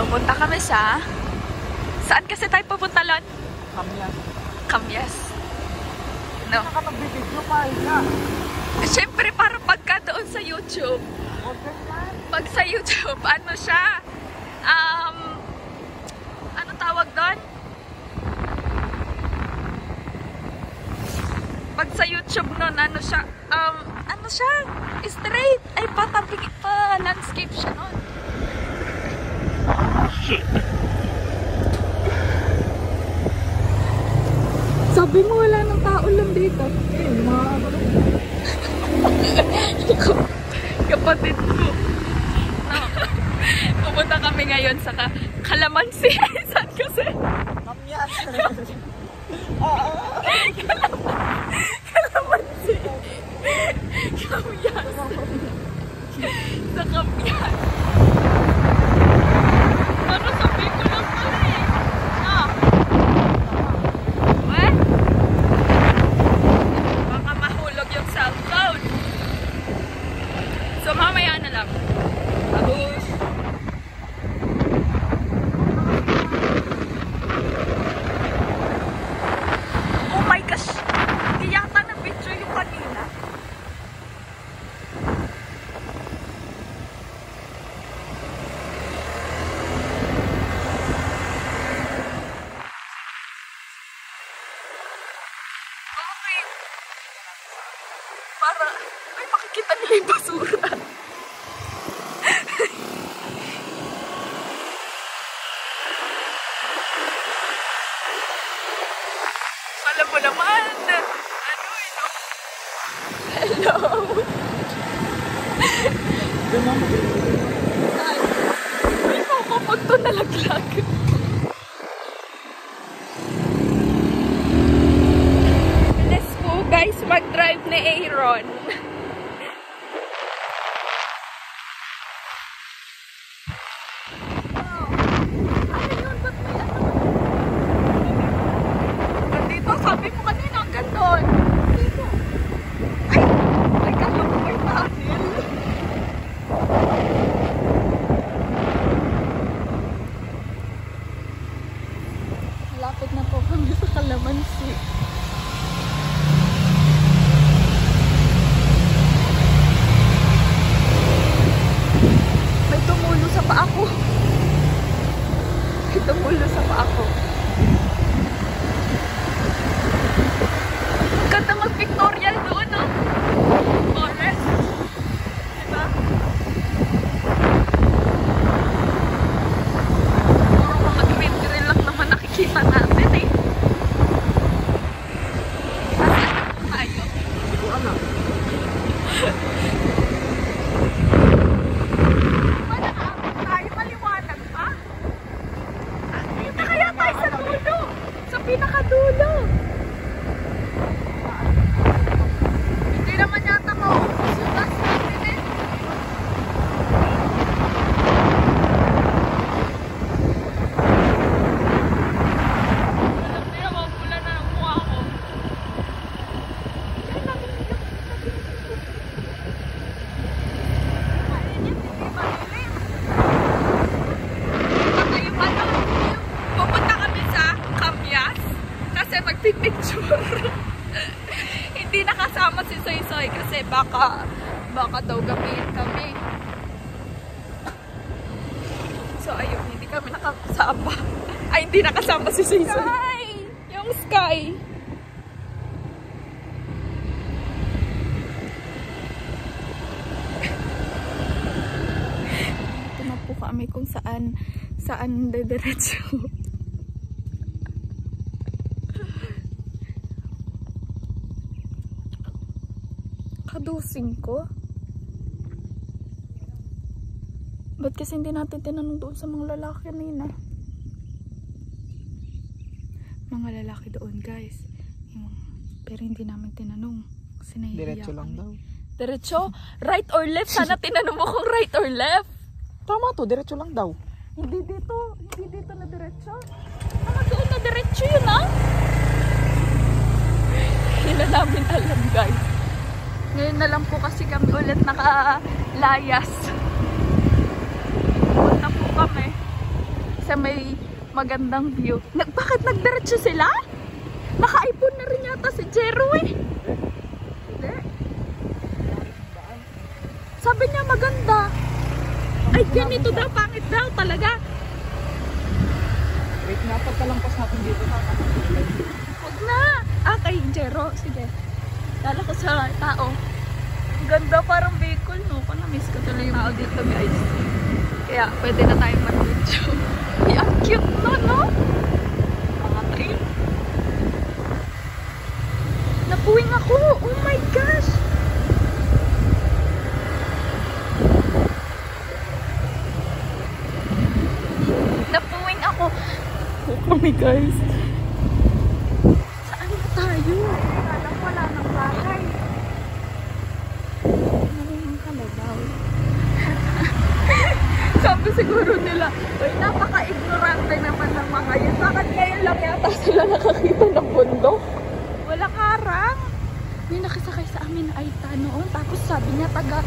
Pupunta kami sa... Saan kasi tayo pupunta, Lon? Kamyas. Kamyas. No? Nakapag-video pa, Ika. Siyempre, para pagka doon sa YouTube. Okay man. Pag sa YouTube, ano siya? Ano tawag doon? Pag sa YouTube nun, ano siya? Ano siya? Straight. Ay, patabi pa. Landscape siya nun. Sabi mo wala ng tao lang dito. Kapatid ko. Pupunta kami ngayon sa Kalamansi. Saan kasi? Kamyas. Kalamansi. Kamyas. Sa Kamyas. Ano sabi ko lang pala eh. What? Baka mahulog yung cellphone. So mamaya na lang. Tapos. Oh my gosh. Hindi yata na picture yung kanina. Okay. Para, ay makikita nila yung basura. Alam mo naman. Ano eh, no? Hello. Ay, makapag to nalaglag. Let's go guys, mag-drive ni Aaron. Dito, sabi mo kanina, ang gandon. Dito. Ay, kala mo may tunnel. Malapit na po kami sa Kalamansi. May tumulo sa paa ko. May tumulo sa paa ko. Ganda mag-pictorial doon, no? Forest. Diba? Puro mga green-green lang naman nakikita natin, eh. Tayo. Ano? Tayo maliwanag pa. Dito kaya tayo sa dulo. Sa pinakadulo. Hindi naman yata maubos yung gas natin, eh. Hindi naman pula na ang mukha ko. Pupunta kami sa Kamyas kasi magpipicture. Hindi nakasama si Soy Soy kasi baka daw gabihin kami. So ayun, hindi kami nakasama. Ay, hindi nakasama si Soy Soy. Sky! Yung sky. Ito na po kami kung saan dediretso. Kadusing ko. Ba't kasi hindi natin tinanong doon sa mga lalaki nila? Mga lalaki doon, guys. Pero hindi namin tinanong. Kasi nahihiya Diretso lang kami. daw. Diretso? Right or left? Sana tinanong mo kung right or left. Tama to, diretso lang daw. Hindi dito na diretso. Doon na diretso yun, ha? Hindi na namin alam, guys. Ngayon na lang po kasi kami ulit nakalayas. Punta po kami. sa may magandang view. Bakit nagdiretso sila? Naka-iPhone na rin yata si Jero eh. Hindi. Sabi niya maganda. Ay, ganito daw, pangit daw talaga. Wait nga, pagkalampas natin dito. Huwag na. Kay Jero. Sige. Dala ko sa tao. Ang ganda, parang Bicol, no? Kung na-miss ko tuloy yung tao dito, guys. Kaya, pwede na tayong mag-video. Ay, ang cute no, no? Mga trail. Napuwing ako. Oh my gosh. Napuwing ako. Oh kami, guys. Saan na tayo? Alam, wala ng bahay. Sabi siguro nila, uy, napaka-ignorante naman ng mga yan. Bakit ngayon lang yata sila nakakita ng bundok? Wala karang. May nakisakay sa amin na Aita noon. Tapos sabi niya, taga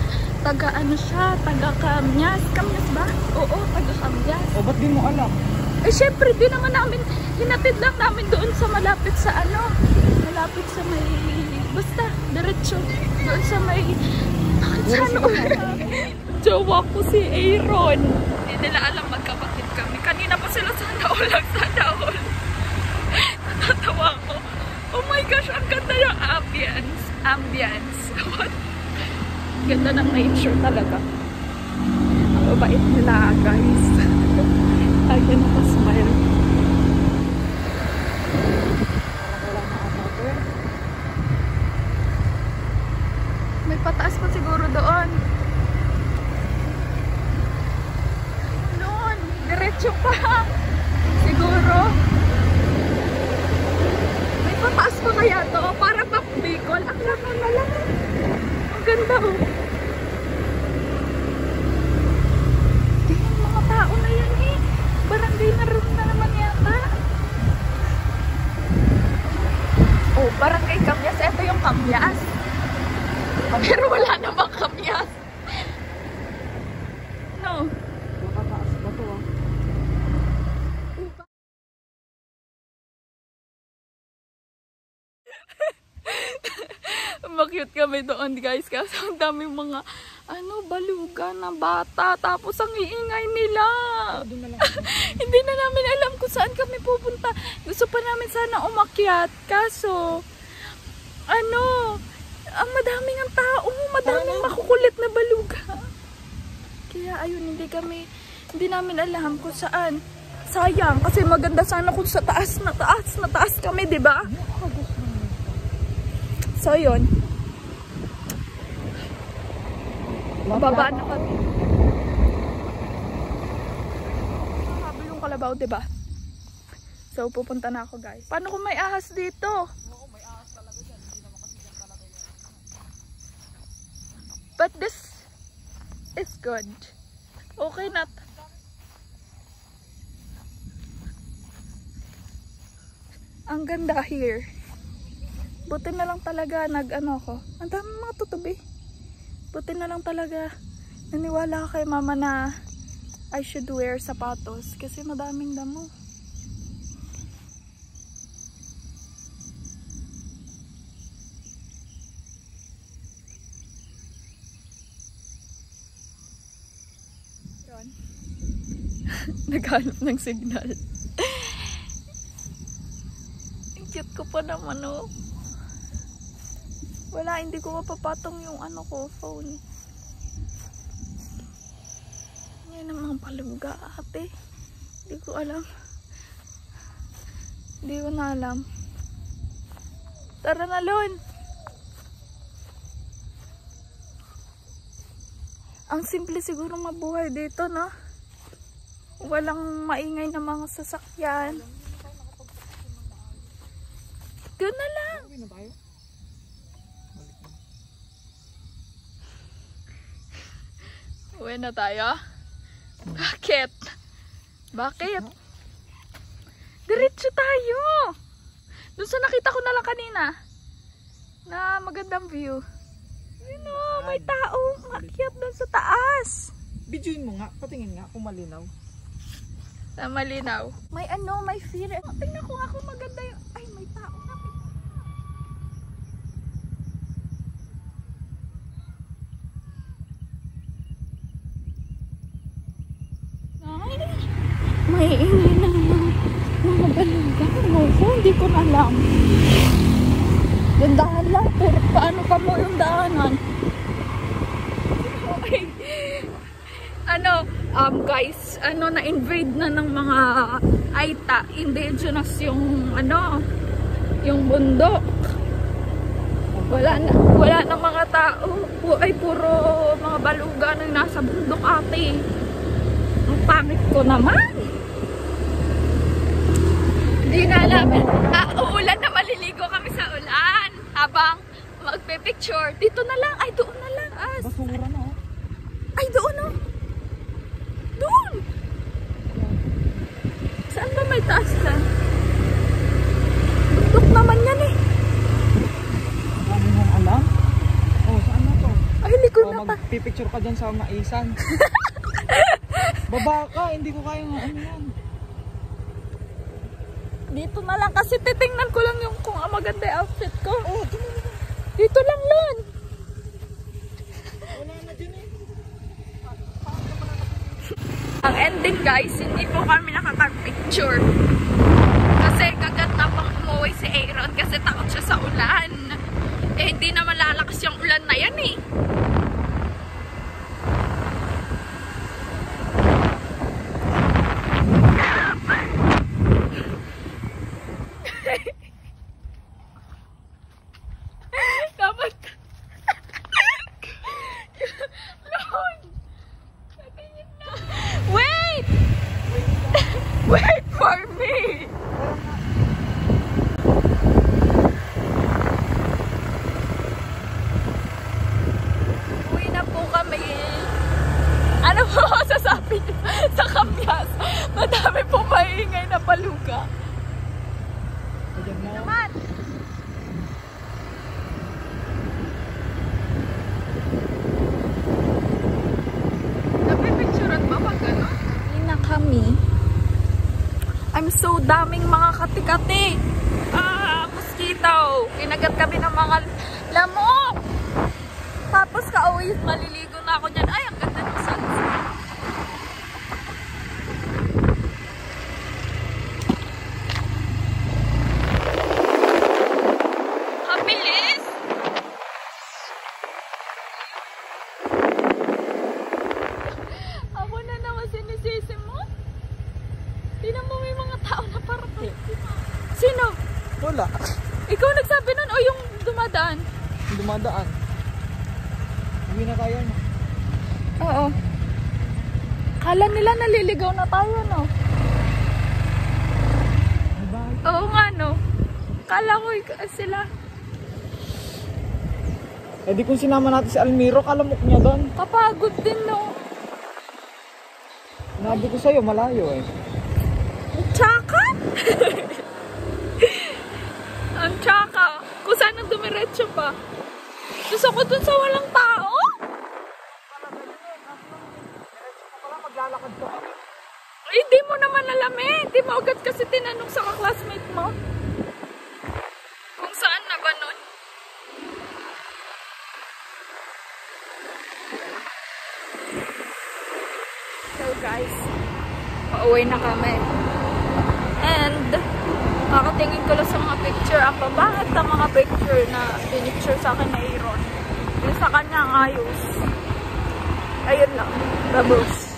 ano siya, taga Kamyas. Kamyas ba? Oo, taga Kamyas. O, ba't di mo alam? Eh, syempre, di naman namin, hinatid lang namin doon sa malapit sa ano, malapit sa may, basta, diretso. Doon sa may, bakit sa ano? Jowa ko si Aaron. Hindi nila alam magkapatid kami. Kanina pa sila sana all. Natatawa ko. Oh my gosh, ang ganda yung ambience. What? Ganda ng nature talaga. Ang mabait nila, guys. Lagi nakasmile. May pataas pa siguro doon. Noon, diretso pa. Siguro. May pataas pa kaya to. Para pang Bicol. Ang laman na lang. Ang ganda oh. Tingnan mga tao na yan eh. Barangay na room na naman yata. Oh, barangay Kamyas. Ito yung Kamyas. Pero wala namang Kamyas. No. Nakataas ba to ah? Makyut kami doon, guys, kasi ang daming mga baluga na bata, tapos ang iingay nila. Hindi na namin alam kung saan kami pupunta. Gusto pa namin sana umakyat, kaso ang madaming ang tao, madaming makukulit na baluga. Kaya ayun, hindi namin alam kung saan. Sayang, kasi maganda sana kung sa taas kami, di ba? So yun. Baba na kami. Sabi yung kalabaw, diba? So pupunta na ako, guys. Paano kung may ahas dito? Oo, may ahas talaga dyan. Hindi naman kasi dyan talaga yan. But this is good. Okay na. Ang ganda here. Buti na lang talaga ko. Ang dami mga tutubi. Buti na lang talaga naniwala kay mama na I should wear sapatos kasi madaming damo. Yun. Naghanap ng signal. Ang cute ko pa naman oh. Wala, hindi ko mapapatong yung phone. Yan ang mga paluga, ate. Hindi ko alam. Hindi ko na alam. Tara na, Lon. Ang simple siguro mabuhay dito, no? Walang maingay na mga sasakyan. Doon na lang. Uwi na tayo? Uwi na tayo? Bakit? Bakit? Diretso tayo! Doon sa nakita ko na lang kanina. Na magandang view. Yun o, may tao. Makyat doon sa taas. Videoin mo nga, patingin nga kung malinaw. Na malinaw. May ano, may fear. Tingnan ko ako maganda yung... Ay, may tao. Ay, may ingay na mga balugan. Opo, hindi ko na alam. Dandahan lang, pero paano pa mo yung daanan? Okay. Ano, guys, na-invade na ng mga Aita, indigenous yung, yung bundok. Wala na mga tao. Ay, puro mga balugan ang nasa bundok, ate. Ang pangit ko naman. Hindi na namin. Uulan na, maliligo kami sa ulan. Habang magpe-picture. Dito na lang. Ay, doon na lang. Basura na, oh. Ay, doon, oh. Doon. Saan ba may taas ka? Bundok naman yan eh. Dami mong alam. Oh, saan na to? Ay, likod na pa. Magpipicture ka dyan sa maisan. Baba ka, hindi ko kaya nga ano yan. Dito na lang kasi titingnan ko lang yung kung maganda yung outfit ko. Oh, Dito lang Lon. wala na dyan eh. Ang ending guys, hindi po kami nakakapicture. Kasi kagat na pang umuwi si Aaron kasi takot siya sa ulan. Eh hindi naman lalakas yung ulan na yan eh. Dapat Lord! Wait! Wait for me! Uwi na po kami. Ano po sasabi niyo sa Kamyas? Madami po maingay na paluga. Ayan na. Naman! Napipicturean ba pag gano'n? Hindi na kami. I'm so daming mga kati-kati. Mosquito. Kinagat kami ng mga lamok. Tapos kauwi, maliligo na ako dyan. Ay, ang ganda ng sunset. Kabilis! Ako na naman sinisisi mo. Tingnan mo may mga tao na parang Sino? Wala. Ikaw nagsabi nun o yung dumadaan? Dumadaan. Hindi na kaya na. Oo. Kala nila naliligaw na tayo, no? Bye. Oo nga, no? Kala ko sila. Eh di kung sinama natin si Almiro, kalamok niya doon. Kapagod din, no? Sinabi ko sa'yo, malayo eh. Tsaka? Ang tsaka. Kung saan ang dumiretso pa. Gusto ko dun sa walang tao. Maglalakad ka. Ay, hindi mo naman alam eh. Hindi mo agad kasi tinanong sa kaklasmate mo. Kung saan na ba nun? So guys, pauwi na kami. And, makatingin ko lang sa mga picture. Ang pabangit na mga picture na pinicture sa akin na Aaron. Yung sa kanya ang ayos. Ayun lang. Babos.